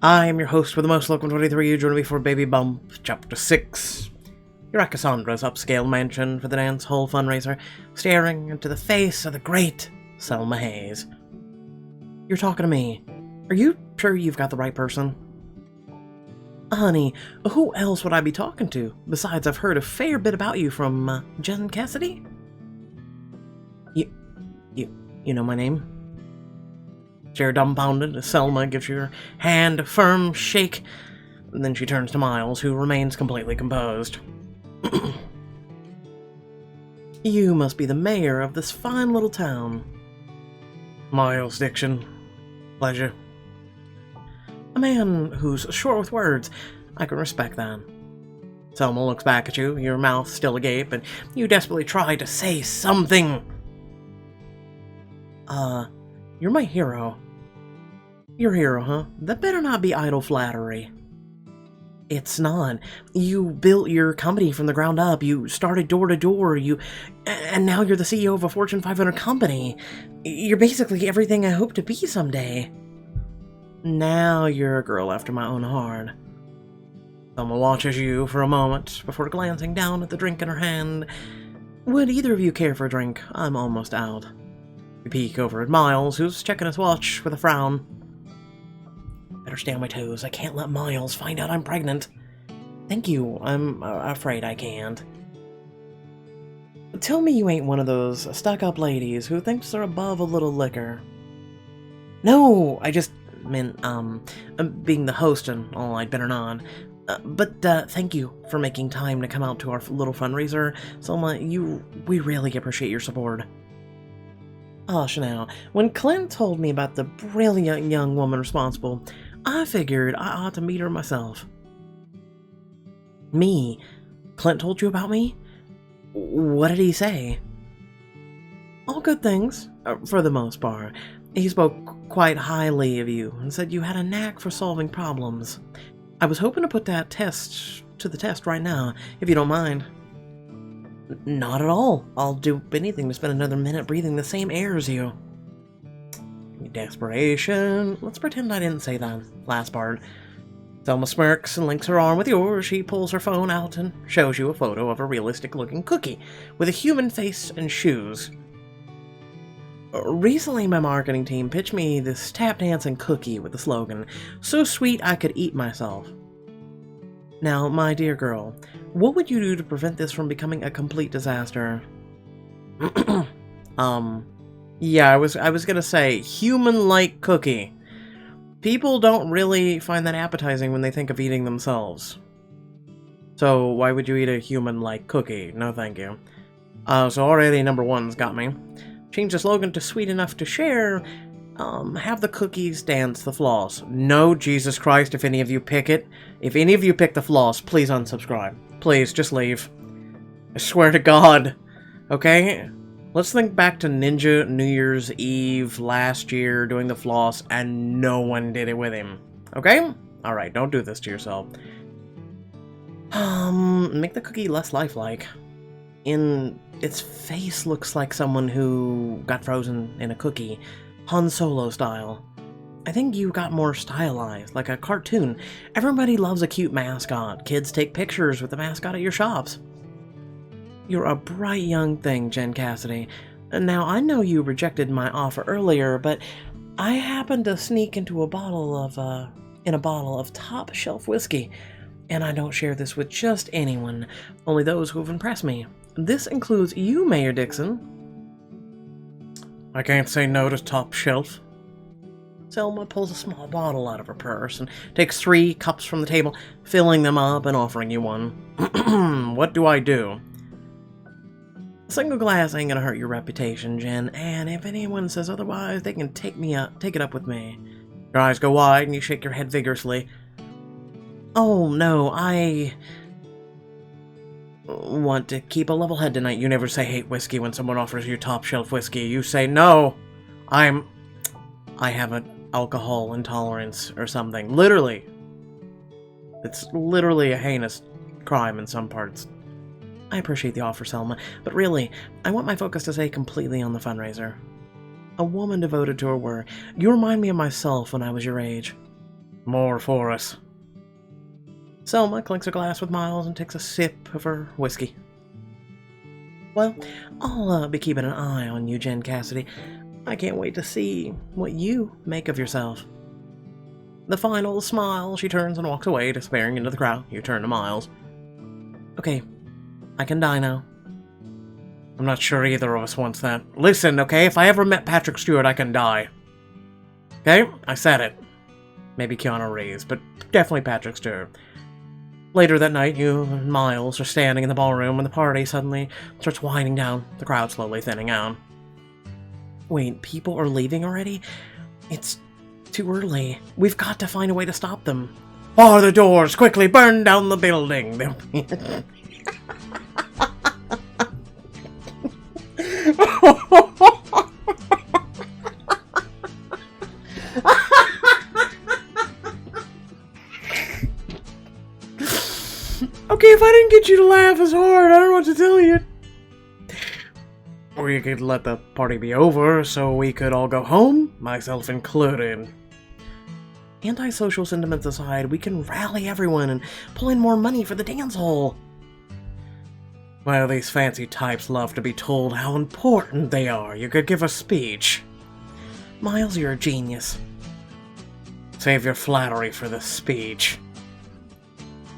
I am your host with the most, Welcome 23. You join me for Baby Bump, Chapter 6. You're at Cassandra's upscale mansion for the dance hall fundraiser, staring into the face of the great Selma Hayes. You're talking to me. Are you sure you've got the right person? Honey, who else would I be talking to? Besides, I've heard a fair bit about you from, Jen Cassidy? You know my name? You're dumbfounded as Selma gives your hand a firm shake. And then she turns to Miles, who remains completely composed. You must be the mayor of this fine little town. Miles Dixon. Pleasure. A man who's short with words. I can respect that. Selma looks back at you, your mouth still agape, and you desperately try to say something. You're my hero. Your hero, huh? That better not be idle flattery. It's not. You built your company from the ground up. You started door to door. And now you're the CEO of a Fortune 500 company. You're basically everything I hope to be someday. Now you're a girl after my own heart. Selma watches you for a moment before glancing down at the drink in her hand. Would either of you care for a drink? I'm almost out. You peek over at Miles, who's checking his watch with a frown. Better stay on my toes. I can't let Miles find out I'm pregnant. Thank you. I'm afraid I can't. Tell me you ain't one of those stuck-up ladies who thinks they're above a little liquor. No, I just meant, being the host and all, I'd better not. But thank you for making time to come out to our little fundraiser. Selma, we really appreciate your support. Hush now. When Clint told me about the brilliant young woman responsible, I figured I ought to meet her myself. Me? Clint told you about me? What did he say? All good things, for the most part. He spoke quite highly of you and said you had a knack for solving problems. I was hoping to put that to the test right now, if you don't mind. Not at all. I'll do anything to spend another minute breathing the same air as you. Desperation. Let's pretend I didn't say that last part. Selma smirks and links her arm with yours. She pulls her phone out and shows you a photo of a realistic-looking cookie with a human face and shoes. Recently, my marketing team pitched me this tap-dancing cookie with the slogan, "So sweet I could eat myself." Now, my dear girl, what would you do to prevent this from becoming a complete disaster? Yeah, I was gonna say, human-like cookie. People don't really find that appetizing when they think of eating themselves. So, why would you eat a human-like cookie? No thank you. So already number one's got me. Change the slogan to sweet enough to share. Have the cookies dance the floss. No, Jesus Christ, if any of you pick it. If any of you pick the floss, please unsubscribe. Please, just leave. I swear to God. Okay? Let's think back to Ninja New Year's Eve last year doing the floss and no one did it with him. Okay? Alright, don't do this to yourself. Make the cookie less lifelike. Its face looks like someone who got frozen in a cookie. Han Solo style. I think you got more stylized, like a cartoon. Everybody loves a cute mascot. Kids take pictures with the mascot at your shops. You're a bright young thing, Jen Cassidy. Now, I know you rejected my offer earlier, but I happened to sneak into a bottle of top-shelf whiskey, and I don't share this with just anyone, only those who have impressed me. This includes you, Mayor Dixon. I can't say no to top shelf. Selma pulls a small bottle out of her purse and takes 3 cups from the table, filling them up and offering you one. What do I do? A single glass ain't gonna hurt your reputation, Jen, and if anyone says otherwise, they can take it up with me. Your eyes go wide and you shake your head vigorously. Oh, no, I want to keep a level head tonight. You never say hate whiskey when someone offers you top shelf whiskey. You say, no, I have an alcohol intolerance or something. Literally. It's literally a heinous crime in some parts. I appreciate the offer, Selma, but really, I want my focus to stay completely on the fundraiser. A woman devoted to her work. You remind me of myself when I was your age. More for us. Selma clinks a glass with Miles and takes a sip of her whiskey. Well, I'll be keeping an eye on you, Jen Cassidy. I can't wait to see what you make of yourself. The final smile, she turns and walks away, disappearing into the crowd. You turn to Miles. Okay, I can die now. I'm not sure either of us wants that. Listen, okay, if I ever met Patrick Stewart, I can die. Okay? I said it. Maybe Keanu Reeves, but definitely Patrick Stewart. Later that night, you and Miles are standing in the ballroom when the party suddenly starts winding down, the crowd slowly thinning out. Wait, people are leaving already? It's too early. We've got to find a way to stop them. Bar the doors! Quickly burn down the building! Okay, if I didn't get you to laugh as hard, I don't know what to tell you. Or you could let the party be over so we could all go home, myself included. Antisocial sentiments aside, we can rally everyone and pull in more money for the dance hall. Well, these fancy types love to be told how important they are. You could give a speech. Miles, you're a genius. Save your flattery for the speech.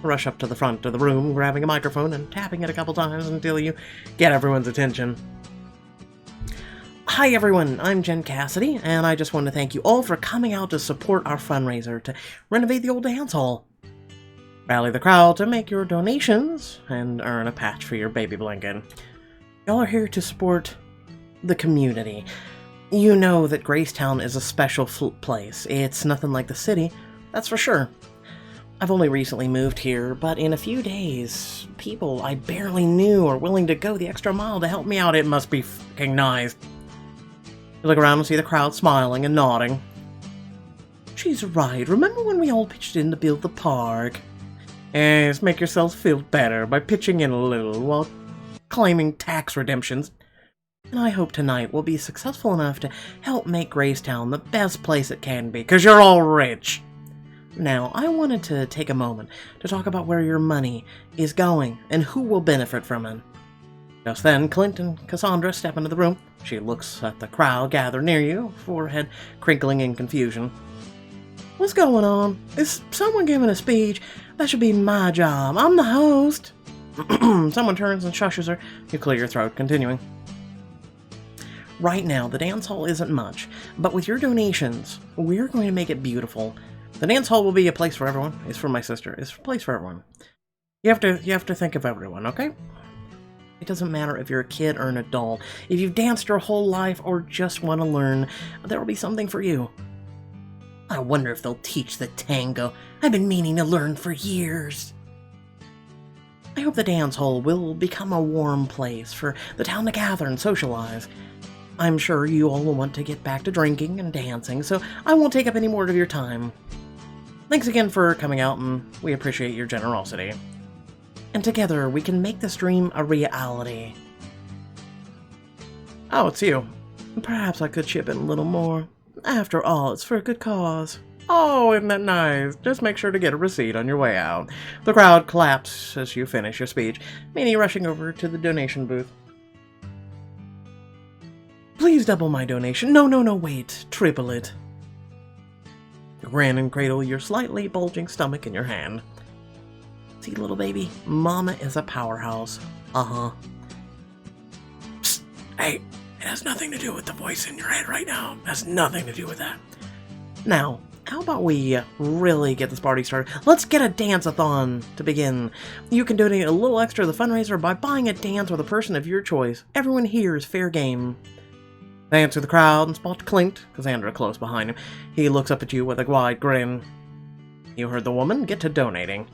Rush up to the front of the room, grabbing a microphone and tapping it a couple times until you get everyone's attention. Hi everyone, I'm Jen Cassidy, and I just want to thank you all for coming out to support our fundraiser to renovate the old dance hall. Rally the crowd to make your donations and earn a patch for your baby blanket. Y'all are here to support the community. You know that Gracetown is a special place. It's nothing like the city, that's for sure. I've only recently moved here, but in a few days, people I barely knew are willing to go the extra mile to help me out. It must be fucking nice. You look around and see the crowd smiling and nodding. She's right. Remember when we all pitched in to build the park? Yes, make yourselves feel better by pitching in a little while claiming tax redemptions. And I hope tonight will be successful enough to help make Gracetown the best place it can be, because you're all rich. Now, I wanted to take a moment to talk about where your money is going and who will benefit from it. Just then, Clint and Cassandra step into the room. She looks at the crowd gathered near you, forehead crinkling in confusion. What's going on? Is someone giving a speech? That should be my job. I'm the host. Someone turns and shushes her. You clear your throat, continuing. Right now, the dance hall isn't much, but with your donations, we're going to make it beautiful. The dance hall will be a place for everyone. It's for my sister. It's a place for everyone. You have to think of everyone, okay? It doesn't matter if you're a kid or an adult. If you've danced your whole life or just want to learn, there will be something for you. I wonder if they'll teach the tango. I've been meaning to learn for years. I hope the dance hall will become a warm place for the town to gather and socialize. I'm sure you all will want to get back to drinking and dancing, so I won't take up any more of your time. Thanks again for coming out, and we appreciate your generosity. And together, we can make this dream a reality. Oh, it's you. Perhaps I could chip in a little more. After all, it's for a good cause. Oh, isn't that nice? Just make sure to get a receipt on your way out. The crowd claps as you finish your speech, Minnie rushing over to the donation booth. Please double my donation. No, wait. Triple it. You grin and cradle your slightly bulging stomach in your hand. See, little baby, Mama is a powerhouse. Uh-huh. Psst, hey, it has nothing to do with the voice in your head right now. It has nothing to do with that. Now, how about we really get this party started? Let's get a dance-a-thon to begin. You can donate a little extra to the fundraiser by buying a dance with a person of your choice. Everyone here is fair game. They answer the crowd and spot Clint, Cassandra close behind him. He looks up at you with a wide grin. You heard the woman. Get to donating.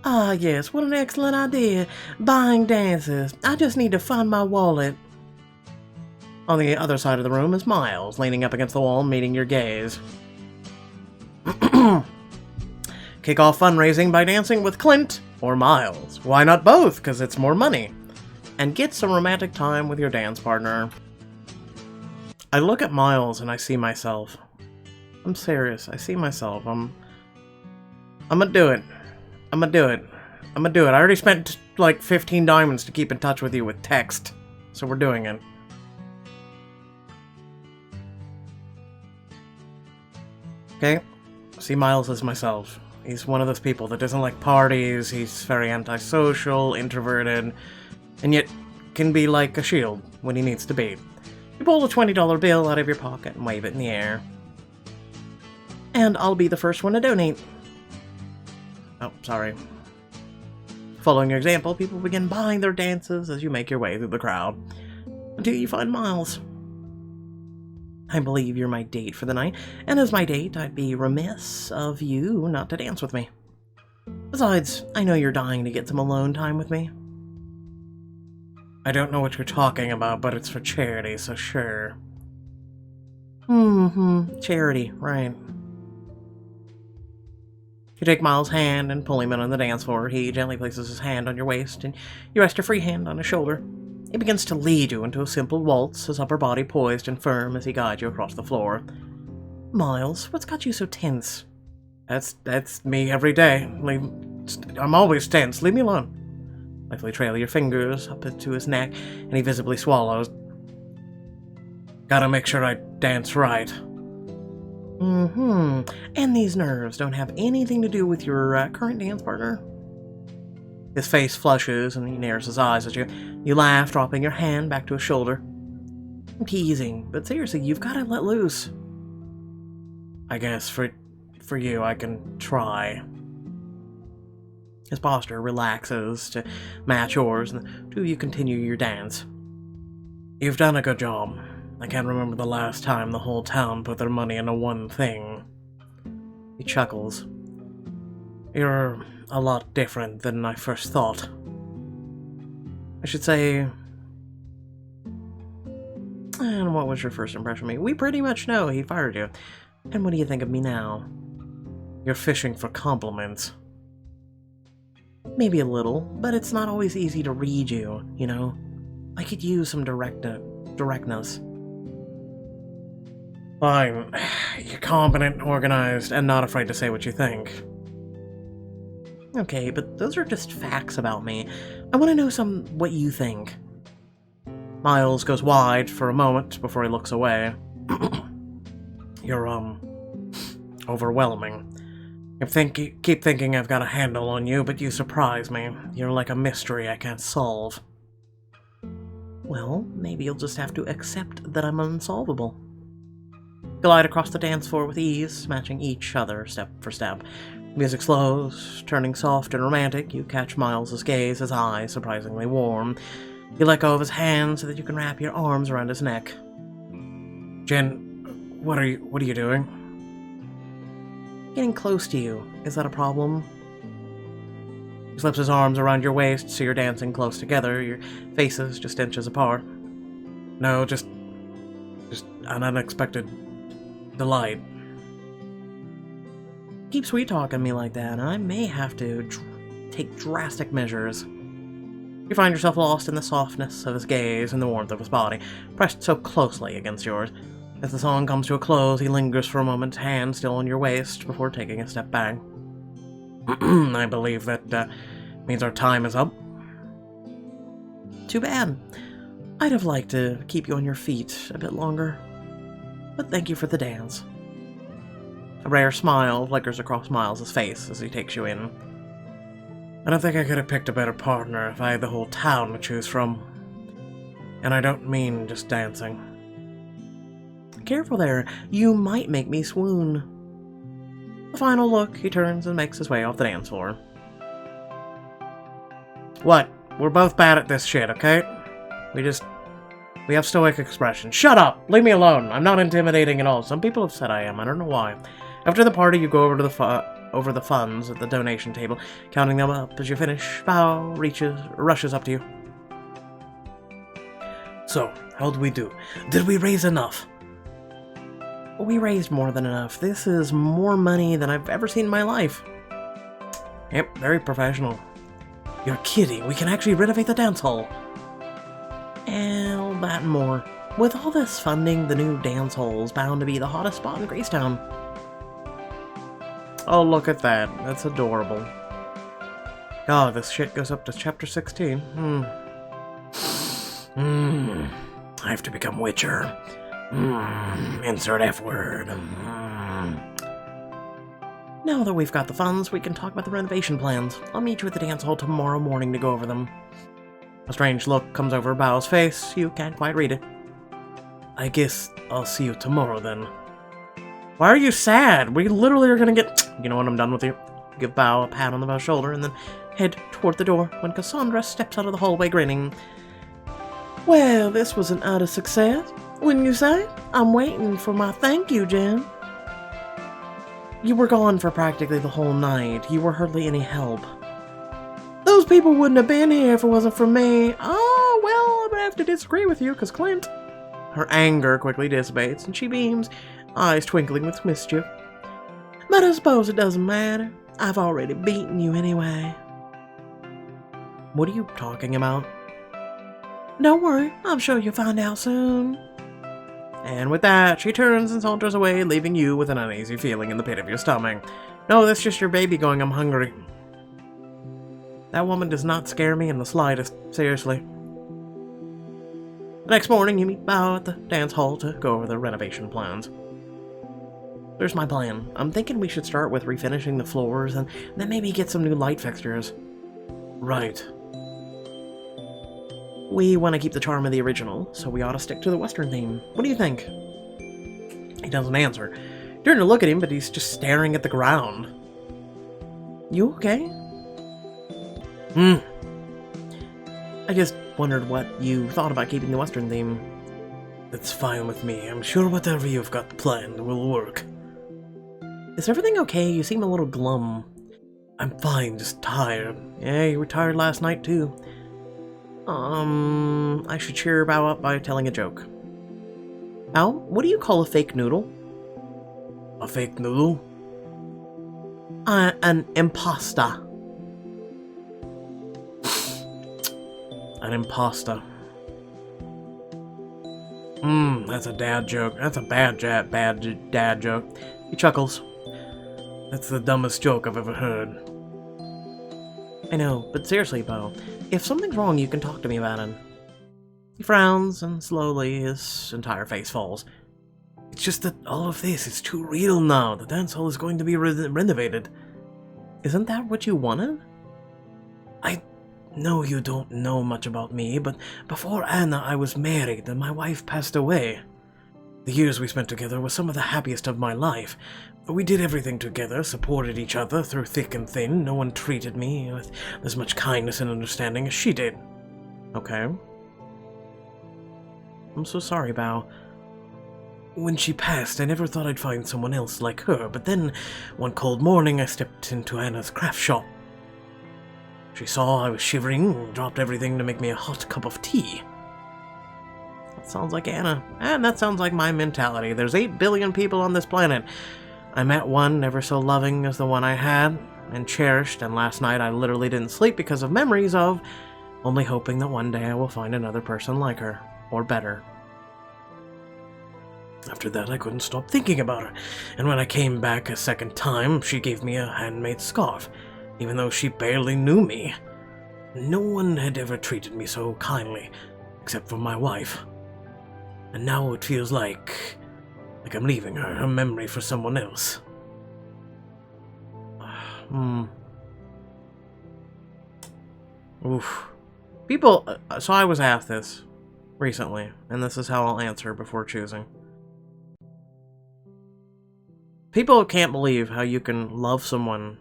Ah, yes, what an excellent idea. Buying dances. I just need to find my wallet. On the other side of the room is Miles, leaning up against the wall, meeting your gaze. Kick off fundraising by dancing with Clint or Miles. Why not both? Because it's more money. And get some romantic time with your dance partner. I look at Miles and I see myself. I'm serious. I see myself. I'm gonna do it. I'm gonna do it. I'm gonna do it. I already spent like 15 diamonds to keep in touch with you with text. So we're doing it. Okay? See Miles as myself. He's one of those people that doesn't like parties, he's very antisocial, introverted, and yet can be like a shield when he needs to be. You pull a $20 bill out of your pocket and wave it in the air. And I'll be the first one to donate. Oh, sorry. Following your example, people begin buying their dances as you make your way through the crowd, until you find Miles. I believe you're my date for the night, and as my date, I'd be remiss of you not to dance with me. Besides, I know you're dying to get some alone time with me. I don't know what you're talking about, but it's for charity, so sure. Charity, right. You take Miles' hand and pull him in on the dance floor. He gently places his hand on your waist, and you rest your free hand on his shoulder. He begins to lead you into a simple waltz, his upper body poised and firm as he guides you across the floor. Miles, what's got you so tense? That's me every day. I'm always tense. Leave me alone. Lightly trail your fingers up into his neck, and he visibly swallows. Gotta make sure I dance right. And these nerves don't have anything to do with your current dance partner? His face flushes, and he narrows his eyes at you. You laugh, dropping your hand back to his shoulder. I'm teasing, but seriously, you've got to let loose. I guess for you, I can try. His posture relaxes to match yours, and the two of you continue your dance. You've done a good job. I can't remember the last time the whole town put their money into one thing. He chuckles. You're a lot different than I first thought. I should say... And what was your first impression of me? We pretty much know he fired you. And what do you think of me now? You're fishing for compliments. Maybe a little, but it's not always easy to read you, you know? I could use some directness. Fine. You're competent, organized, and not afraid to say what you think. Okay, but those are just facts about me. I want to know what you think. Miles goes wide for a moment before he looks away. You're, overwhelming. Keep thinking I've got a handle on you, but you surprise me. You're like a mystery I can't solve. Well, maybe you'll just have to accept that I'm unsolvable. Glide across the dance floor with ease, matching each other step for step. Music slows, turning soft and romantic. You catch Miles' gaze, his eyes surprisingly warm. You let go of his hand so that you can wrap your arms around his neck. Jen, what are you doing? Getting close to you. Is that a problem? He slips his arms around your waist so you're dancing close together, your faces just inches apart. No, just an unexpected delight. Keep sweet-talking me like that, and I may have to take drastic measures. You find yourself lost in the softness of his gaze and the warmth of his body, pressed so closely against yours. As the song comes to a close, he lingers for a moment, hand still on your waist, before taking a step back. I believe that means our time is up. Too bad. I'd have liked to keep you on your feet a bit longer. But thank you for the dance. A rare smile flickers across Miles' face as he takes you in. I don't think I could have picked a better partner if I had the whole town to choose from. And I don't mean just dancing. Careful there, you might make me swoon. A final look, he turns and makes his way off the dance floor. What? We're both bad at this shit, okay? We have stoic expression. Shut up! Leave me alone! I'm not intimidating at all. Some people have said I am. I don't know why. After the party, you go over to the funds at the donation table, counting them up. As you finish, Bao rushes up to you. So, how'd we do? Did we raise enough? We raised more than enough. This is more money than I've ever seen in my life. Yep, very professional. You're kidding. We can actually renovate the dance hall. And all that and more. With all this funding, the new dance hall is bound to be the hottest spot in Gracetown. Oh, look at that. That's adorable. Oh, this shit goes up to chapter 16. I have to become Witcher. Insert F word. Now that we've got the funds, we can talk about the renovation plans. I'll meet you at the dance hall tomorrow morning to go over them. A strange look comes over Bao's face. You can't quite read it. I guess I'll see you tomorrow then. Why are you sad? We literally are gonna get... You know what, I'm done with you. Give Bao a pat on the shoulder and then head toward the door when Cassandra steps out of the hallway grinning. Well, this was an utter success, wouldn't you say? I'm waiting for my thank you, Jen. You were gone for practically the whole night. You were hardly any help. Those people wouldn't have been here if it wasn't for me. Oh, well, I'm gonna have to disagree with you, because Clint... Her anger quickly dissipates, and she beams, eyes twinkling with mischief. But I suppose it doesn't matter. I've already beaten you anyway. What are you talking about? Don't worry, I'm sure you'll find out soon. And with that, she turns and saunters away, leaving you with an uneasy feeling in the pit of your stomach. No, that's just your baby going, I'm hungry. That woman does not scare me in the slightest, seriously. The next morning, you meet Bao at the dance hall to go over the renovation plans. There's my plan. I'm thinking we should start with refinishing the floors and then maybe get some new light fixtures. Right. We want to keep the charm of the original, so we ought to stick to the Western theme. What do you think? He doesn't answer. You turn to look at him, but he's just staring at the ground. You okay? I just wondered what you thought about keeping the Western theme. That's fine with me. I'm sure whatever you've got planned will work. Is everything okay? You seem a little glum. I'm fine, just tired. Yeah, you were tired last night too. I should cheer Bao up by telling a joke. Bao, what do you call a fake noodle? A fake noodle? An impasta. An imposter. That's a dad joke. That's a bad dad joke. He chuckles. That's the dumbest joke I've ever heard. I know, but seriously, Bo, if something's wrong, you can talk to me about it. He frowns, and slowly his entire face falls. It's just that all of this is too real now. The dance hall is going to be renovated. Isn't that what you wanted? I know you don't know much about me, but before Anna I was married and my wife passed away. The years we spent together were some of the happiest of my life. We did everything together, supported each other through thick and thin. No one treated me with as much kindness and understanding as she did. Okay. I'm so sorry, Bao. When she passed, I never thought I'd find someone else like her, but then, one cold morning, I stepped into Anna's craft shop. She saw I was shivering and dropped everything to make me a hot cup of tea. That sounds like Anna, and that sounds like my mentality. There's 8 billion people on this planet. I met one never so loving as the one I had, and cherished, and last night I literally didn't sleep because of memories of, only hoping that one day I will find another person like her, or better. After that, I couldn't stop thinking about her, and when I came back a second time, she gave me a handmade scarf, even though she barely knew me. No one had ever treated me so kindly, except for my wife. And now it feels like I'm leaving her, her memory for someone else. Oof. People, so I was asked this recently, and this is how I'll answer before choosing. People can't believe how you can love someone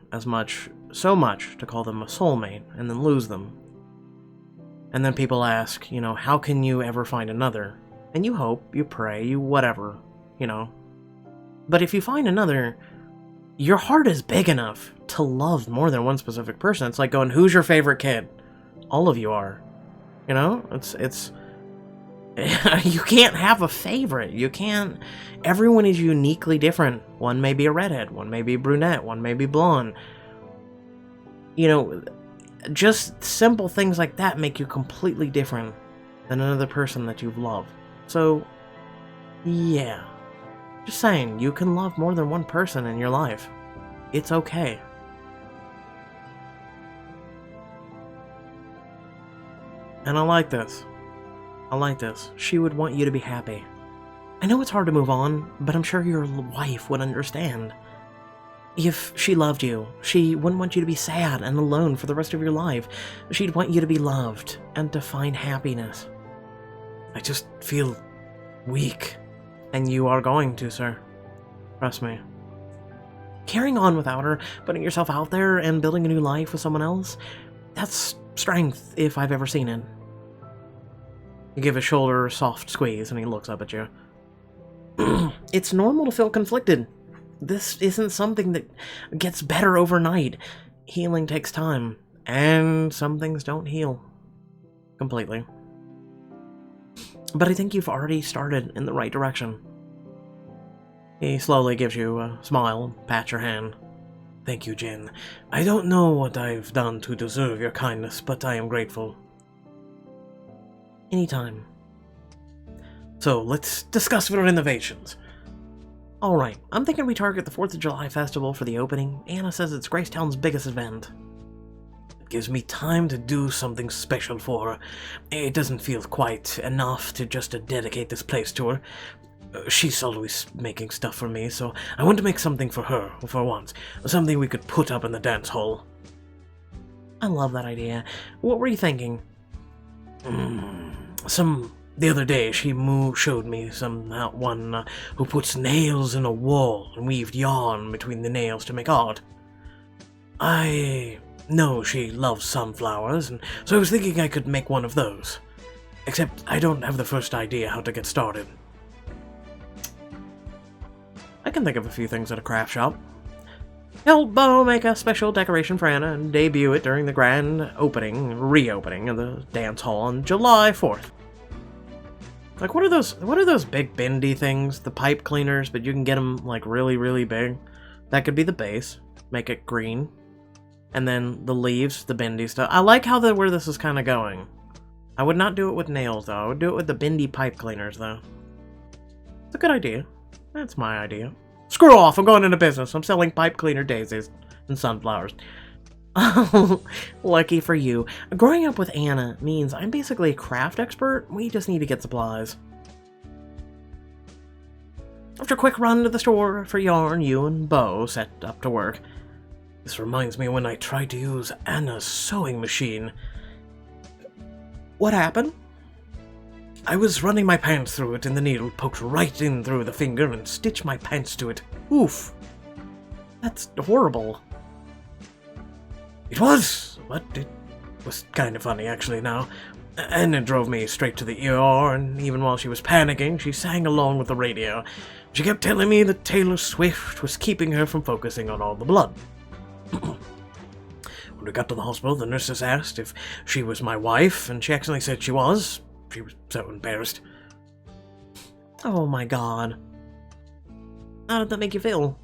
so much to call them a soulmate, and then lose them. And then people ask, how can you ever find another? And you hope, you pray, you whatever, But if you find another, your heart is big enough to love more than one specific person. It's like going, who's your favorite kid? All of you are. It's you can't have a favorite. You can't. Everyone is uniquely different. One may be a redhead, one may be brunette, one may be blonde. Just simple things like that make you completely different than another person that you've loved. So, yeah. Just saying, you can love more than one person in your life. It's okay. And I like this. I like this. She would want you to be happy. I know it's hard to move on, but I'm sure your wife would understand. If she loved you, she wouldn't want you to be sad and alone for the rest of your life. She'd want you to be loved and to find happiness. I just feel weak. And you are going to, sir. Trust me. Carrying on without her, putting yourself out there and building a new life with someone else, that's strength if I've ever seen it. You give his shoulder a soft squeeze and he looks up at you. It's normal to feel conflicted. This isn't something that gets better overnight. Healing takes time, and some things don't heal completely. But I think you've already started in the right direction. He slowly gives you a smile, pats your hand. Thank you, Jen. I don't know what I've done to deserve your kindness, but I am grateful. Anytime. So, let's discuss renovations. Alright, I'm thinking we target the 4th of July festival for the opening. Anna says it's Gracetown's biggest event. It gives me time to do something special for her. It doesn't feel quite enough to just dedicate this place to her. She's always making stuff for me, so I want to make something for her, for once. Something we could put up in the dance hall. I love that idea. What were you thinking? The other day, she showed me one who puts nails in a wall and weaved yarn between the nails to make art. I know she loves sunflowers, and so I was thinking I could make one of those. Except I don't have the first idea how to get started. I can think of a few things at a craft shop. Help Bo make a special decoration for Anna and debut it during the grand reopening of the dance hall on July 4th. Like, what are those big bendy things? The pipe cleaners, but you can get them, like, really, really big. That could be the base. Make it green. And then the leaves, the bendy stuff. I like where this is kind of going. I would not do it with nails, though. I would do it with the bendy pipe cleaners, though. It's a good idea. That's my idea. Screw off, I'm going into business. I'm selling pipe cleaner daisies and sunflowers. Oh, lucky for you. Growing up with Anna means I'm basically a craft expert. We just need to get supplies. After a quick run to the store for yarn, you and Bo set up to work. This reminds me when I tried to use Anna's sewing machine. What happened? I was running my pants through it and the needle poked right in through the finger and stitched my pants to it. Oof. That's horrible. It was, but it was kind of funny actually now. And it drove me straight to the ER, and even while she was panicking, she sang along with the radio. She kept telling me that Taylor Swift was keeping her from focusing on all the blood. When we got to the hospital, the nurses asked if she was my wife, and she actually said she was. She was so embarrassed. Oh my god. How did that make you feel?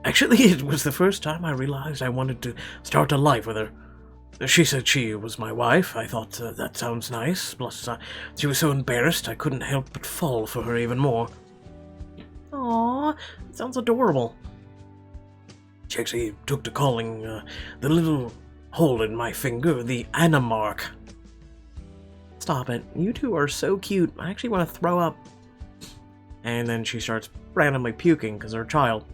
Actually, it was the first time I realized I wanted to start a life with her. She said she was my wife. I thought, that sounds nice. Plus, she was so embarrassed I couldn't help but fall for her even more. Aww, that sounds adorable. She actually took to calling the little hole in my finger the Anna mark. Stop it. You two are so cute. I actually want to throw up. And then she starts randomly puking because they're a child.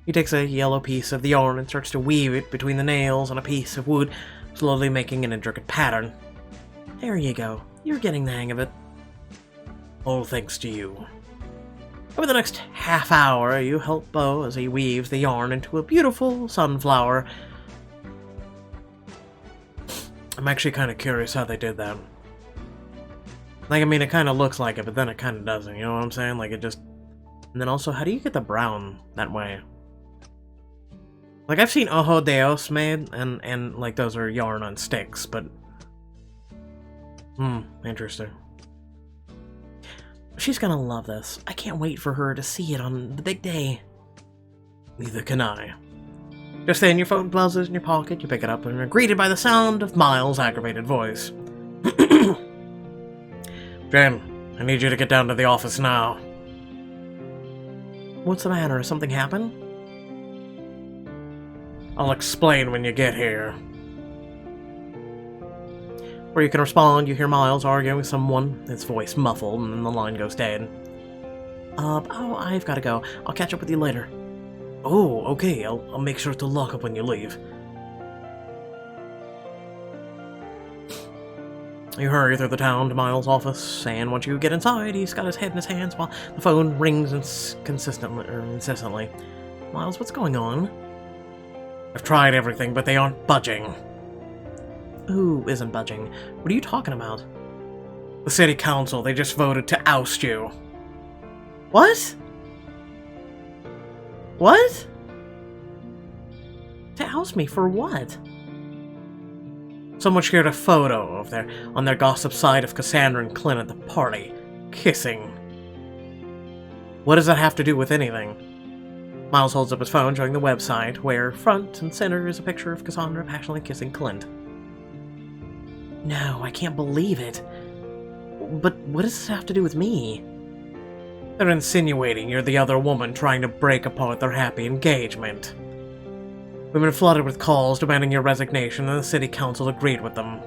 He takes a yellow piece of the yarn and starts to weave it between the nails on a piece of wood, slowly making an intricate pattern. There you go. You're getting the hang of it. All thanks to you. Over the next half hour, you help Bo as he weaves the yarn into a beautiful sunflower. I'm actually kind of curious how they did that. Like, I mean, it kind of looks like it, but then it kind of doesn't, you know what I'm saying? Like, it just... And then also, how do you get the brown that way? Like, I've seen Ojo Deos made, and like, those are yarn on sticks, but... interesting. She's gonna love this. I can't wait for her to see it on the big day. Neither can I. Just then, your phone buzzes in your pocket, you pick it up, and are greeted by the sound of Miles' aggravated voice. Jen, I need you to get down to the office now. What's the matter? Something happened? I'll explain when you get here. Or you can respond, you hear Miles arguing with someone, his voice muffled, and then the line goes dead. Oh, I've gotta go. I'll catch up with you later. Oh, okay, I'll make sure to lock up when you leave. You hurry through the town to Miles' office, and once you get inside, he's got his head in his hands while the phone rings incessantly. Miles, what's going on? I've tried everything, but they aren't budging. Who isn't budging? What are you talking about? The city council, they just voted to oust you. What? What? To oust me for what? Someone shared a photo of on their gossip site of Cassandra and Clint at the party, kissing. What does that have to do with anything? Miles holds up his phone, showing the website, where front and center is a picture of Cassandra passionately kissing Clint. No, I can't believe it. But what does this have to do with me? They're insinuating you're the other woman trying to break apart their happy engagement. We've been flooded with calls demanding your resignation, and the city council agreed with them.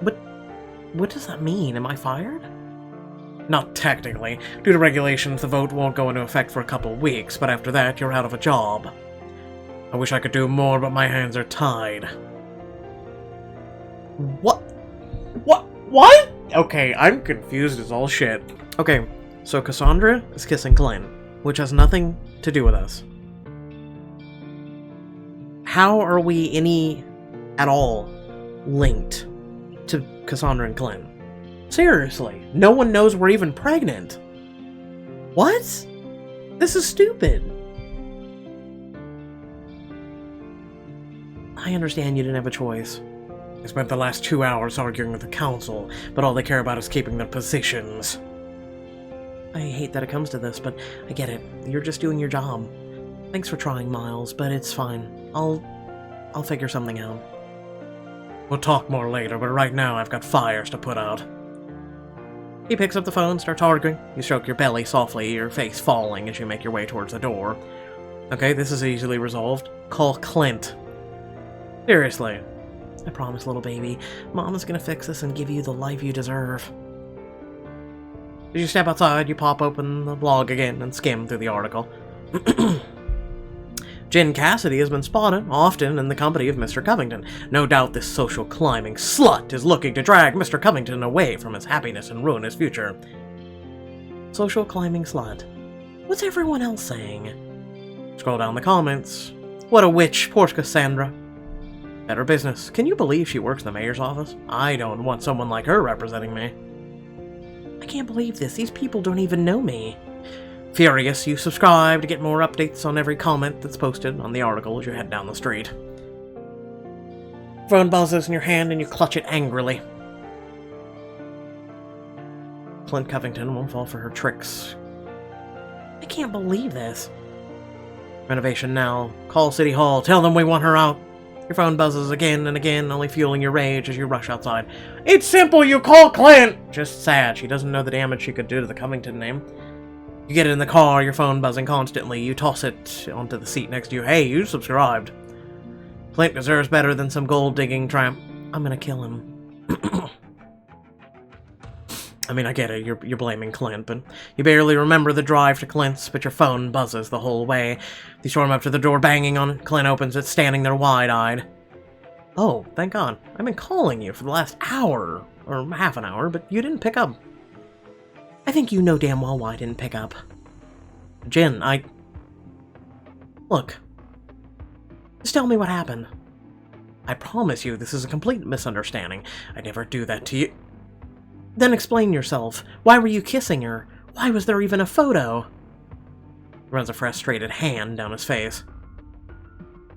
But what does that mean? Am I fired? Not technically. Due to regulations, the vote won't go into effect for a couple weeks, but after that, you're out of a job. I wish I could do more, but my hands are tied. What? What? Okay, I'm confused as all shit. Okay, so Cassandra is kissing Clint, which has nothing to do with us. How are we at all linked to Cassandra and Clint? Seriously, no one knows we're even pregnant. What? This is stupid. I understand you didn't have a choice. I spent the last 2 hours arguing with the council, but all they care about is keeping their positions. I hate that it comes to this, but I get it. You're just doing your job. Thanks for trying, Miles, but it's fine. I'll figure something out. We'll talk more later, but right now I've got fires to put out. He picks up the phone, starts arguing. You stroke your belly softly, your face falling as you make your way towards the door. Okay, this is easily resolved. Call Clint. Seriously. I promise, little baby. Mama's gonna fix this and give you the life you deserve. As you step outside, you pop open the blog again and skim through the article. Jen Cassidy has been spotted, often in the company of Mr. Covington. No doubt this social climbing slut is looking to drag Mr. Covington away from his happiness and ruin his future. Social climbing slut. What's everyone else saying? Scroll down the comments. What a witch, poor Cassandra. Better business. Can you believe she works in the mayor's office? I don't want someone like her representing me. I can't believe this. These people don't even know me. Furious, you subscribe to get more updates on every comment that's posted on the article as you head down the street. Phone buzzes in your hand and you clutch it angrily. Clint Covington won't fall for her tricks. I can't believe this. Renovation now. Call City Hall. Tell them we want her out. Your phone buzzes again and again, only fueling your rage as you rush outside. It's simple, you call Clint! Just sad, she doesn't know the damage she could do to the Covington name. You get in the car, your phone buzzing constantly. You toss it onto the seat next to you. Hey, you subscribed. Clint deserves better than some gold-digging tramp. I'm gonna kill him. I mean, I get it, you're blaming Clint, but you barely remember the drive to Clint's, but your phone buzzes the whole way. You storm up to the door, banging on it. Clint opens it, standing there wide-eyed. Oh, thank God. I've been calling you for the last hour, or half an hour, but you didn't pick up. I think you know damn well why I didn't pick up. Jen, Look. Just tell me what happened. I promise you this is a complete misunderstanding. I'd never do that to you. Then explain yourself. Why were you kissing her? Why was there even a photo? He runs a frustrated hand down his face.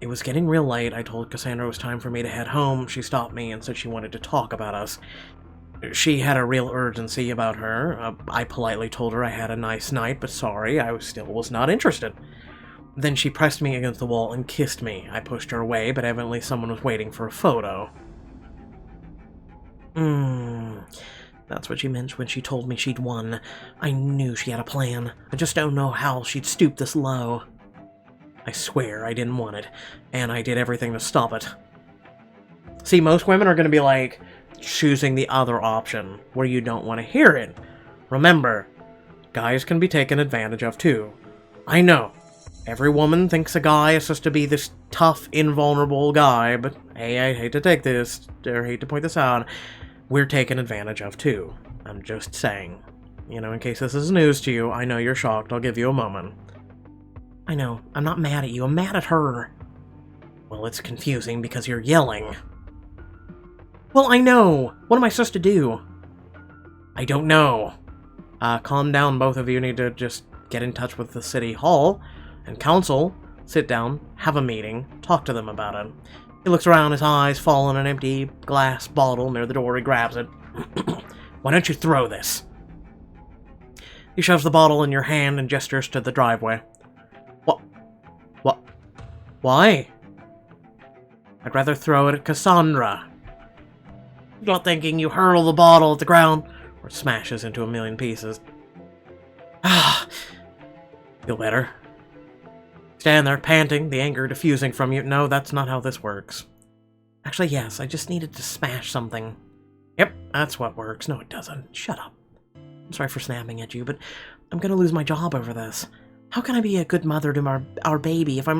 It was getting real late. I told Cassandra it was time for me to head home. She stopped me and said she wanted to talk about us. She had a real urgency about her. I politely told her I had a nice night, but sorry, I still was not interested. Then she pressed me against the wall and kissed me. I pushed her away, but evidently someone was waiting for a photo. That's what she meant when she told me she'd won. I knew she had a plan. I just don't know how she'd stoop this low. I swear I didn't want it, and I did everything to stop it. See, most women are going to be like, choosing the other option, where you don't want to hear it. Remember, guys can be taken advantage of too. I know, every woman thinks a guy is supposed to be this tough, invulnerable guy, but hey, I hate to take this, or hate to point this out, we're taken advantage of too. I'm just saying. You know, in case this is news to you, I know you're shocked, I'll give you a moment. I know, I'm not mad at you, I'm mad at her. Well, it's confusing because you're yelling. Well, I know! What am I supposed to do? I don't know. Calm down, both of you need to just get in touch with the city hall and council, sit down, have a meeting, talk to them about it. He looks around, his eyes fall on an empty glass bottle near the door, he grabs it. Why don't you throw this? He shoves the bottle in your hand and gestures to the driveway. What? Why? I'd rather throw it at Cassandra. Not thinking you hurl the bottle at the ground, or it smashes into a million pieces. Ah, feel better? Stand there, panting, the anger diffusing from you. No, that's not how this works. Actually, yes, I just needed to smash something. Yep, that's what works. No, it doesn't. Shut up. I'm sorry for snapping at you, but I'm gonna lose my job over this. How can I be a good mother to our baby if I'm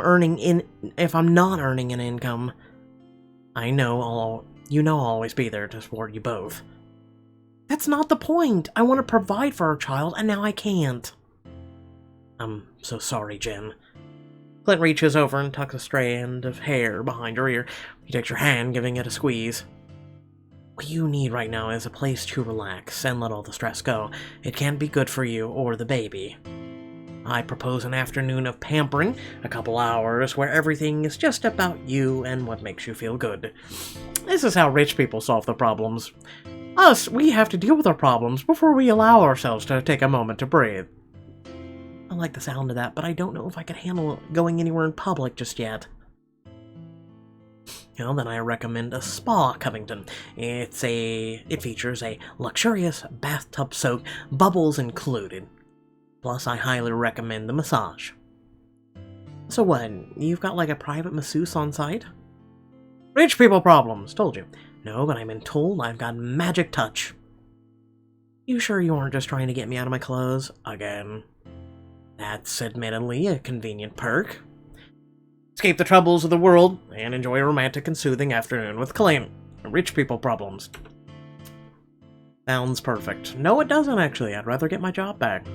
not earning an income? I know I'll always be there to support you both. That's not the point! I want to provide for our child, and now I can't. I'm so sorry, Jen. Clint reaches over and tucks a strand of hair behind your ear. He takes your hand, giving it a squeeze. What you need right now is a place to relax and let all the stress go. It can't be good for you or the baby. I propose an afternoon of pampering, a couple hours where everything is just about you and what makes you feel good. This is how rich people solve their problems. Us, we have to deal with our problems before we allow ourselves to take a moment to breathe. I like the sound of that, but I don't know if I can handle going anywhere in public just yet. Well, then I recommend a spa, Covington. It features a luxurious bathtub soak, bubbles included. Plus, I highly recommend the massage. So what, you've got like a private masseuse on site? Rich people problems, told you. No, but I've been told I've got magic touch. You sure you aren't just trying to get me out of my clothes? Again. That's admittedly a convenient perk. Escape the troubles of the world and enjoy a romantic and soothing afternoon with Clint. Rich people problems. Sounds perfect. No, it doesn't actually. I'd rather get my job back.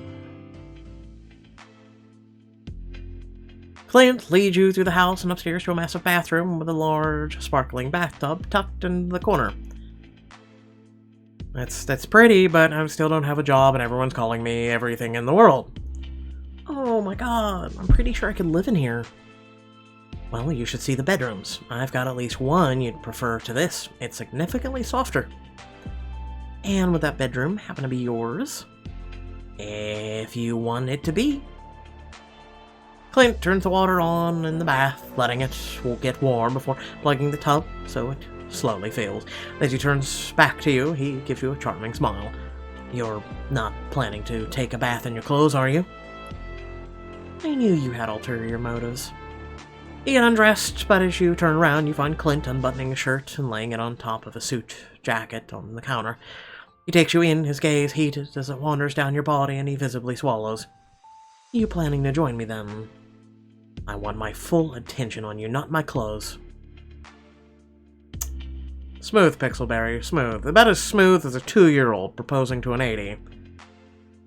Clint leads you through the house and upstairs to a massive bathroom with a large, sparkling bathtub tucked in the corner. That's pretty, but I still don't have a job and everyone's calling me everything in the world. Oh my god, I'm pretty sure I could live in here. Well, you should see the bedrooms. I've got at least one you'd prefer to this. It's significantly softer. And would that bedroom happen to be yours? If you want it to be. Clint turns the water on in the bath, letting it get warm before plugging the tub, so it slowly fills. As he turns back to you, he gives you a charming smile. You're not planning to take a bath in your clothes, are you? I knew you had ulterior motives. You get undressed, but as you turn around, you find Clint unbuttoning a shirt and laying it on top of a suit jacket on the counter. He takes you in, his gaze heated as it wanders down your body, and he visibly swallows. You planning to join me, then? I want my full attention on you, not my clothes. Smooth, Pixelberry, smooth. About as smooth as a 2-year-old proposing to an 80.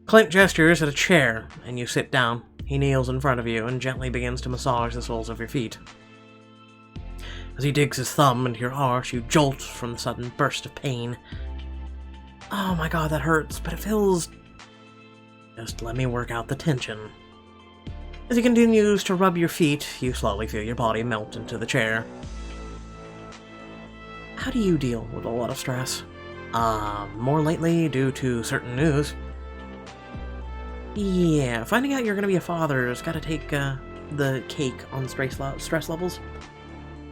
Clint gestures at a chair, and you sit down. He kneels in front of you and gently begins to massage the soles of your feet. As he digs his thumb into your arch, you jolt from the sudden burst of pain. Oh my god, that hurts, but it feels... Just let me work out the tension. As he continues to rub your feet, you slowly feel your body melt into the chair. How do you deal with a lot of stress? More lately due to certain news. Yeah, finding out you're gonna be a father has gotta take, the cake on stress levels.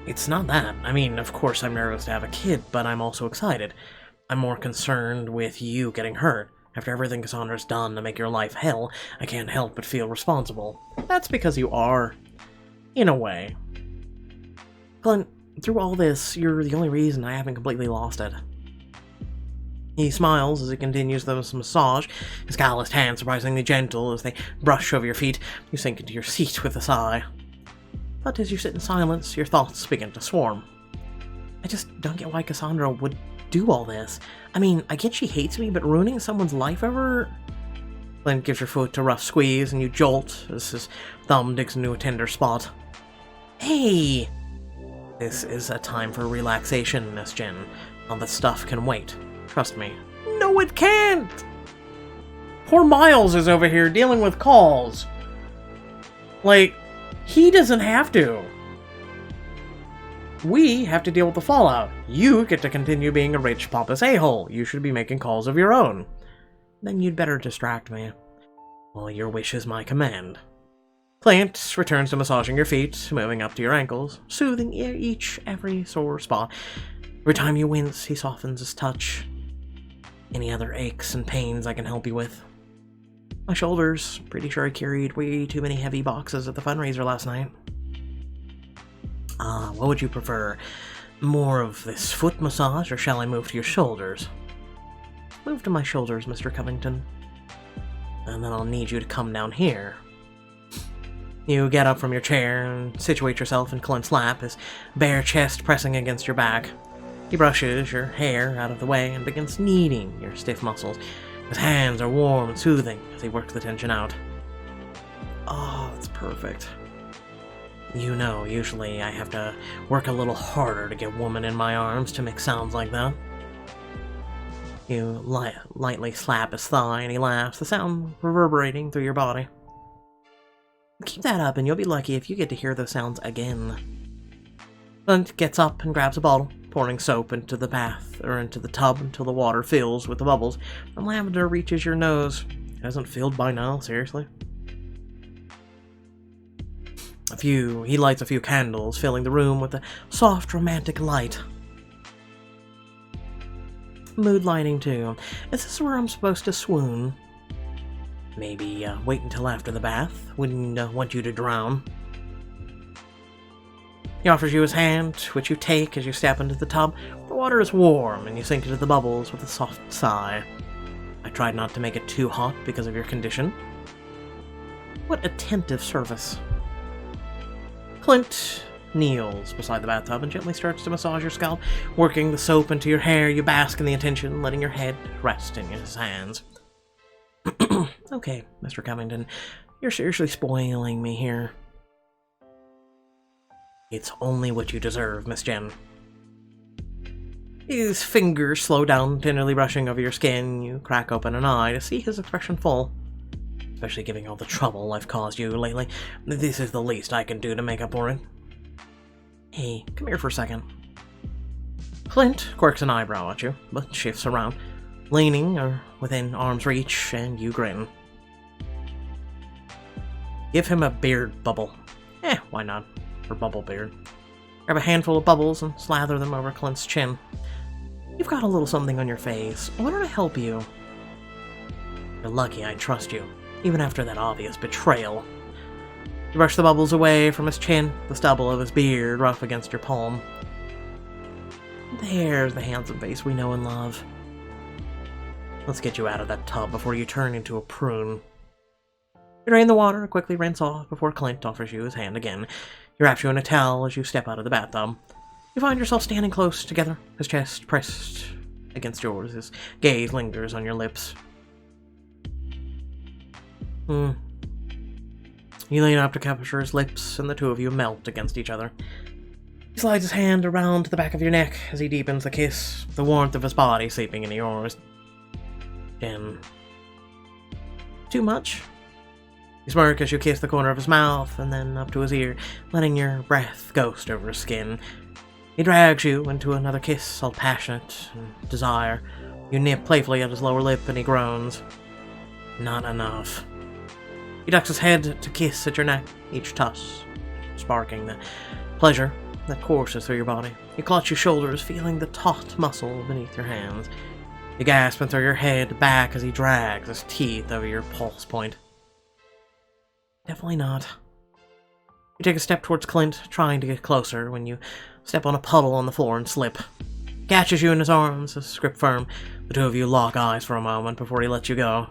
It's not that. I mean, of course I'm nervous to have a kid, but I'm also excited. I'm more concerned with you getting hurt. After everything Cassandra's done to make your life hell, I can't help but feel responsible. That's because you are. In a way. Clint, through all this, you're the only reason I haven't completely lost it. He smiles as he continues the massage, his calloused hands surprisingly gentle as they brush over your feet. You sink into your seat with a sigh. But as you sit in silence, your thoughts begin to swarm. I just don't get why Cassandra would do all this. I mean, I get she hates me, but ruining someone's life over... Clint gives your foot a rough squeeze, and you jolt as his thumb digs into a tender spot. Hey! This is a time for relaxation, Miss Jen. All this stuff can wait. Trust me. No, it can't! Poor Miles is over here dealing with calls. Like, he doesn't have to. We have to deal with the fallout. You get to continue being a rich, pompous a-hole. You should be making calls of your own. Then you'd better distract me. Well, your wish is my command. Clint returns to massaging your feet, moving up to your ankles, soothing every sore spot. Every time you wince, he softens his touch. Any other aches and pains I can help you with? My shoulders. Pretty sure I carried way too many heavy boxes at the fundraiser last night. What would you prefer? More of this foot massage, or shall I move to your shoulders? Move to my shoulders, Mr. Covington. And then I'll need you to come down here. You get up from your chair and situate yourself in Clint's lap, his bare chest pressing against your back. He brushes your hair out of the way and begins kneading your stiff muscles. His hands are warm and soothing as he works the tension out. Oh, that's perfect. You know, usually I have to work a little harder to get woman in my arms to make sounds like that. You lightly slap his thigh and he laughs, the sound reverberating through your body. Keep that up and you'll be lucky if you get to hear those sounds again. Clint gets up and grabs a bottle, pouring soap into the bath, or into the tub until the water fills with the bubbles, and lavender reaches your nose. It hasn't filled by now, seriously. He lights a few candles, filling the room with a soft, romantic light. Mood lighting, too. Is this where I'm supposed to swoon? Maybe wait until after the bath. Wouldn't want you to drown. He offers you his hand, which you take as you step into the tub. The water is warm, and you sink into the bubbles with a soft sigh. I tried not to make it too hot because of your condition. What attentive service. Clint kneels beside the bathtub and gently starts to massage your scalp. Working the soap into your hair, you bask in the attention, letting your head rest in his hands. Okay, Mr. Covington, you're seriously spoiling me here. It's only what you deserve, Miss Jen. His fingers slow down, tenderly brushing over your skin. You crack open an eye to see his expression full. Especially given all the trouble I've caused you lately. This is the least I can do to make up for it. Hey, come here for a second. Clint quirks an eyebrow at you, but shifts around, leaning or within arm's reach, and you grin. Give him a beard bubble. Why not? For bubble beard. Grab a handful of bubbles and slather them over Clint's chin. You've got a little something on your face. I wanted to help you. You're lucky I trust you, even after that obvious betrayal. You brush the bubbles away from his chin, the stubble of his beard rough against your palm. There's the handsome face we know and love. Let's get you out of that tub before you turn into a prune. You drain the water, quickly rinse off before Clint offers you his hand again. He wraps you in a towel as you step out of the bathtub. You find yourself standing close together, his chest pressed against yours. His gaze lingers on your lips. You lean up to capture his lips, and the two of you melt against each other. He slides his hand around the back of your neck as he deepens the kiss, the warmth of his body seeping into yours. Jen. Too much? You smirk as you kiss the corner of his mouth, and then up to his ear, letting your breath ghost over his skin. He drags you into another kiss, all passionate and desire. You nip playfully at his lower lip, and he groans. Not enough. He ducks his head to kiss at your neck, each touch sparking the pleasure that courses through your body. You clutch your shoulders, feeling the taut muscle beneath your hands. You gasp and throw your head back as he drags his teeth over your pulse point. Definitely not. You take a step towards Clint, trying to get closer, when you step on a puddle on the floor and slip. He catches you in his arms, his grip firm. The two of you lock eyes for a moment before he lets you go.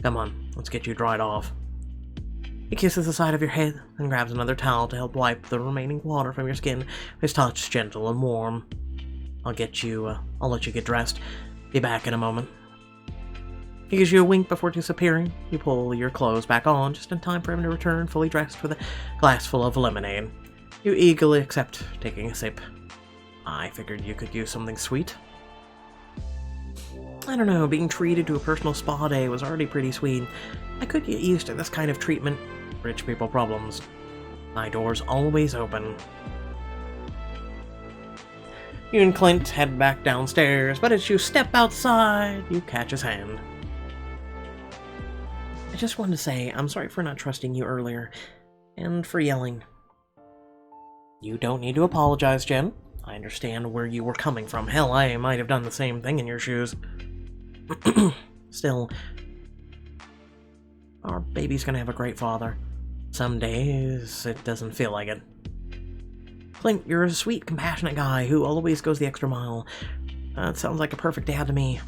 Come on, let's get you dried off. He kisses the side of your head and grabs another towel to help wipe the remaining water from your skin. His touch is gentle and warm. I'll let you get dressed. Be back in a moment. He gives you a wink before disappearing. You pull your clothes back on just in time for him to return fully dressed with a glass full of lemonade. You eagerly accept taking a sip. I figured you could use something sweet. I don't know, being treated to a personal spa day was already pretty sweet. I could get used to this kind of treatment. Rich people problems. My door's always open. You and Clint head back downstairs, but as you step outside, you catch his hand. I just wanted to say, I'm sorry for not trusting you earlier, and for yelling. You don't need to apologize, Jen. I understand where you were coming from. Hell, I might have done the same thing in your shoes. Still, our baby's gonna have a great father. Some days, it doesn't feel like it. Clint, you're a sweet, compassionate guy who always goes the extra mile. That sounds like a perfect dad to me.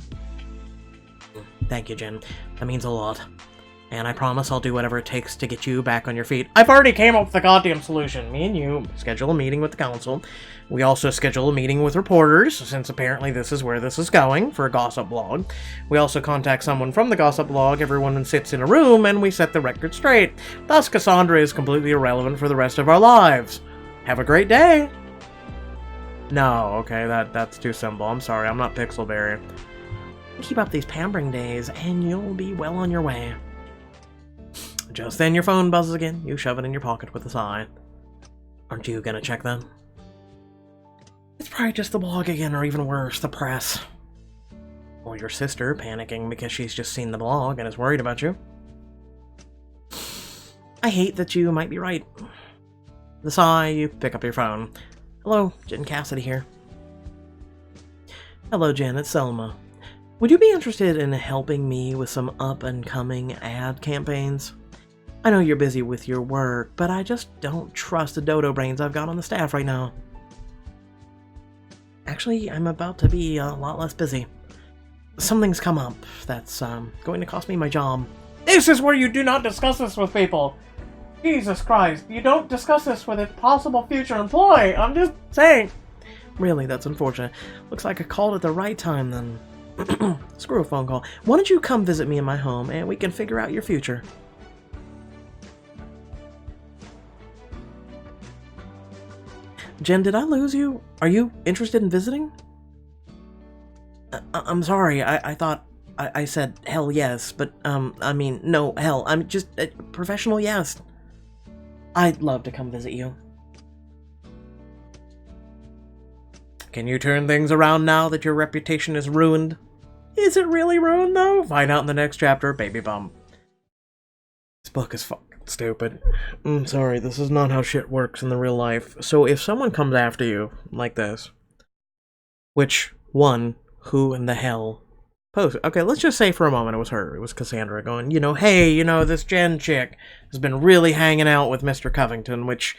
Thank you, Jen. That means a lot. And I promise I'll do whatever it takes to get you back on your feet. I've already came up with the goddamn solution. Me and you schedule a meeting with the council. We also schedule a meeting with reporters, since apparently this is where this is going, for a gossip blog. We also contact someone from the gossip blog, everyone sits in a room, and we set the record straight. Thus, Cassandra is completely irrelevant for the rest of our lives. Have a great day! No, okay, that's too simple. I'm sorry, I'm not Pixelberry. Keep up these pampering days, and you'll be well on your way. Just then your phone buzzes again. You shove it in your pocket with a sigh. Aren't you gonna check them? It's probably just the blog again, or even worse, the press. Or your sister panicking because she's just seen the blog and is worried about you. I hate that you might be right. The sigh, you pick up your phone. Hello, Jen Cassidy here. Hello, Jen, it's Selma. Would you be interested in helping me with some up-and-coming ad campaigns? I know you're busy with your work, but I just don't trust the dodo brains I've got on the staff right now. Actually, I'm about to be a lot less busy. Something's come up that's going to cost me my job. This is where you do not discuss this with people! Jesus Christ, you don't discuss this with a possible future employee! I'm just saying! Really, that's unfortunate. Looks like I called at the right time then. Screw a phone call. Why don't you come visit me in my home and we can figure out your future? Jen, did I lose you? Are you interested in visiting? I'm sorry, I thought I said hell yes, but, I mean, no, hell, I'm just a professional yes. I'd love to come visit you. Can you turn things around now that your reputation is ruined? Is it really ruined, though? Find out in the next chapter, baby bum. This book is fucking stupid. I'm sorry, this is not how shit works in the real life. So if someone comes after you, like this, which, one, who in the hell posted? Okay, let's just say for a moment it was her. It was Cassandra going, you know, hey, you know, this Jen chick has been really hanging out with Mr. Covington, which...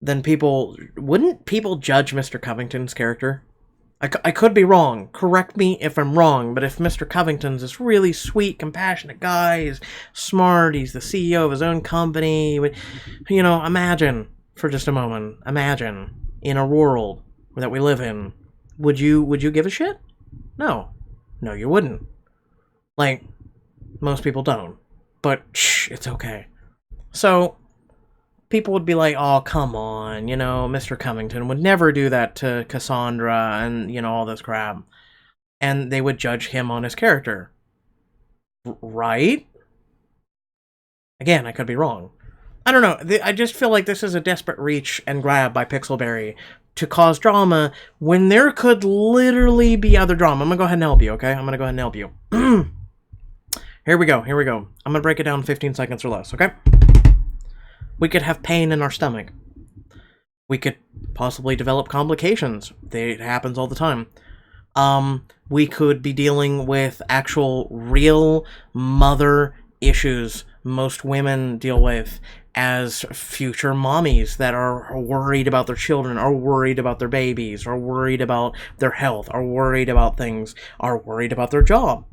then wouldn't people judge Mr. Covington's character? I could be wrong. Correct me if I'm wrong, but if Mr. Covington's this really sweet, compassionate guy, he's smart, he's the CEO of his own company, you know, imagine, for just a moment, imagine, in a world that we live in, would you give a shit? No. No, you wouldn't. Like, most people don't. But, shh, it's okay. So... people would be like, oh, come on, you know, Mr. Covington would never do that to Cassandra and, you know, all this crap. And they would judge him on his character. Right? Again, I could be wrong. I don't know. I just feel like this is a desperate reach and grab by Pixelberry to cause drama when there could literally be other drama. I'm going to go ahead and help you, okay? I'm going to go ahead and help you. Here we go. I'm going to break it down in 15 seconds or less, okay? We could have pain in our stomach. We could possibly develop complications. It happens all the time. We could be dealing with actual, real mother issues most women deal with. as future mommies that are worried about their children, are worried about their babies, are worried about their health, are worried about things, are worried about their job.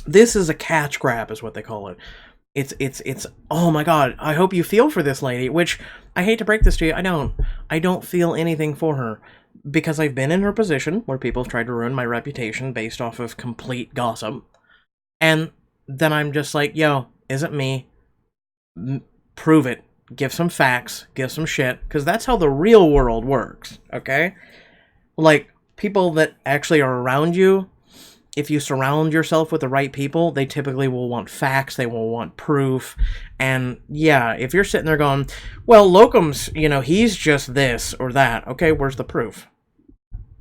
This is a catch grab, is what they call it. It's oh my god, I hope you feel for this lady, which I hate to break this to you, I don't feel anything for her, because I've been in her position where people have tried to ruin my reputation based off of complete gossip, and then I'm just like, yo, isn't me, prove it, give some facts, give some shit, because that's how the real world works, okay? Like, people that actually are around you, if you surround yourself with the right people, they typically will want facts, they will want proof, and yeah, if you're sitting there going, well, Locum's, he's just this or that, okay, where's the proof?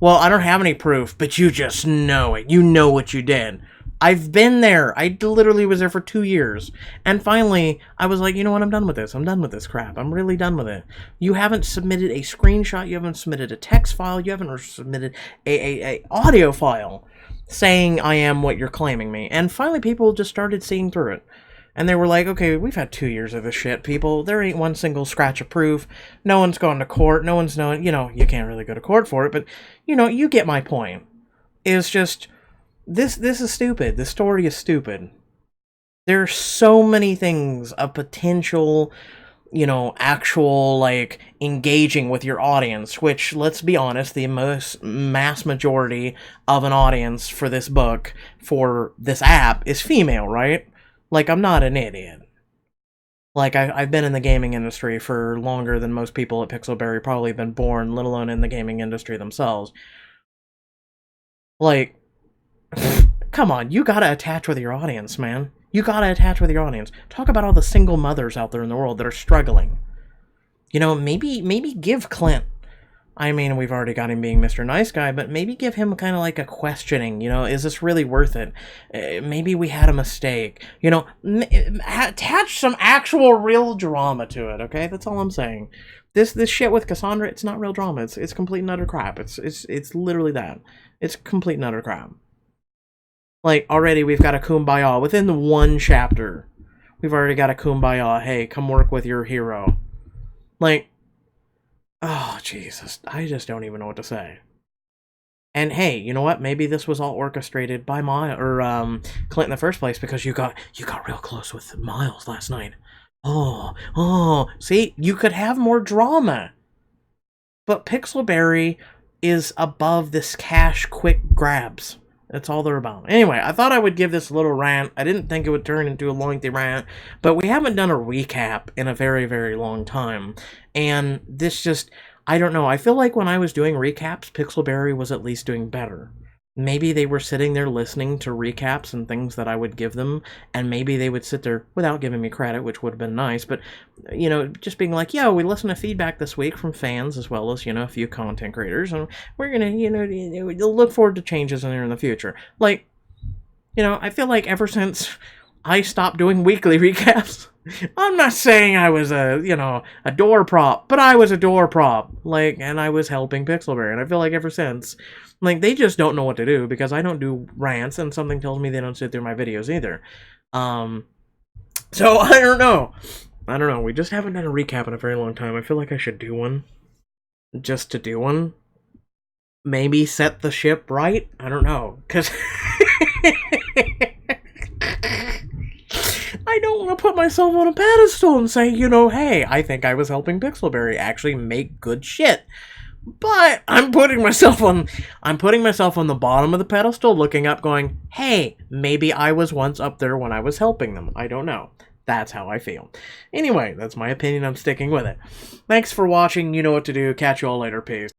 Well, I don't have any proof, but you just know it. You know what you did. I've been there. I literally was there for 2 years. And finally, I was like, you know what? I'm done with this. I'm done with this crap. I'm really done with it. You haven't submitted a screenshot. You haven't submitted a text file. You haven't submitted a audio file saying I am what you're claiming me. And finally, people just started seeing through it. And they were like, okay, we've had 2 years of this shit, people. There ain't one single scratch of proof. No one's gone to court. No one's known, you can't really go to court for it. But, you get my point. It's just, this is stupid. This story is stupid. There's so many things of potential, actual, like, engaging with your audience, which, let's be honest, the mass majority of an audience for this book, for this app, is female, right? Like, I'm not an idiot. Like, I've been in the gaming industry for longer than most people at Pixelberry probably been born, let alone in the gaming industry themselves. Like, come on, you gotta attach with your audience, man. You gotta attach with your audience. Talk about all the single mothers out there in the world that are struggling. Maybe give Clint, I mean, we've already got him being Mr. Nice Guy, but maybe give him kind of like a questioning, is this really worth it? Maybe we had a mistake. Attach some actual real drama to it, okay? That's all I'm saying. This shit with Cassandra, it's not real drama. It's complete and utter crap. It's literally that. It's complete and utter crap. Like, already we've got a kumbaya. Within the one chapter, we've already got a kumbaya. Hey, come work with your hero. Like, oh, Jesus. I just don't even know what to say. And hey, you know what? Maybe this was all orchestrated by Clint in the first place, because you got real close with Miles last night. Oh, see? You could have more drama. But Pixelberry is above this cash quick grabs. That's all they're about. Anyway, I thought I would give this a little rant. I didn't think it would turn into a lengthy rant, but we haven't done a recap in a very, very long time. And this just, I don't know. I feel like when I was doing recaps, Pixelberry was at least doing better. Maybe they were sitting there listening to recaps and things that I would give them, and maybe they would sit there without giving me credit, which would have been nice, but, just being like, yo, we listened to feedback this week from fans, as well as, a few content creators, and we're gonna, look forward to changes in there in the future. Like, I feel like ever since I stopped doing weekly recaps, I'm not saying I was a door prop, but I was a door prop, and I was helping Pixelberry, and I feel like ever since, they just don't know what to do, because I don't do rants, and something tells me they don't sit through my videos either. So, I don't know. We just haven't done a recap in a very long time. I feel like I should do one. Just to do one. Maybe set the ship right? I don't know, because I don't want to put myself on a pedestal and say, hey, I think I was helping Pixelberry actually make good shit. But I'm putting myself on the bottom of the pedestal, looking up, going, hey, maybe I was once up there when I was helping them. I don't know. That's how I feel. Anyway, that's my opinion. I'm sticking with it. Thanks for watching. You know what to do. Catch you all later. Peace.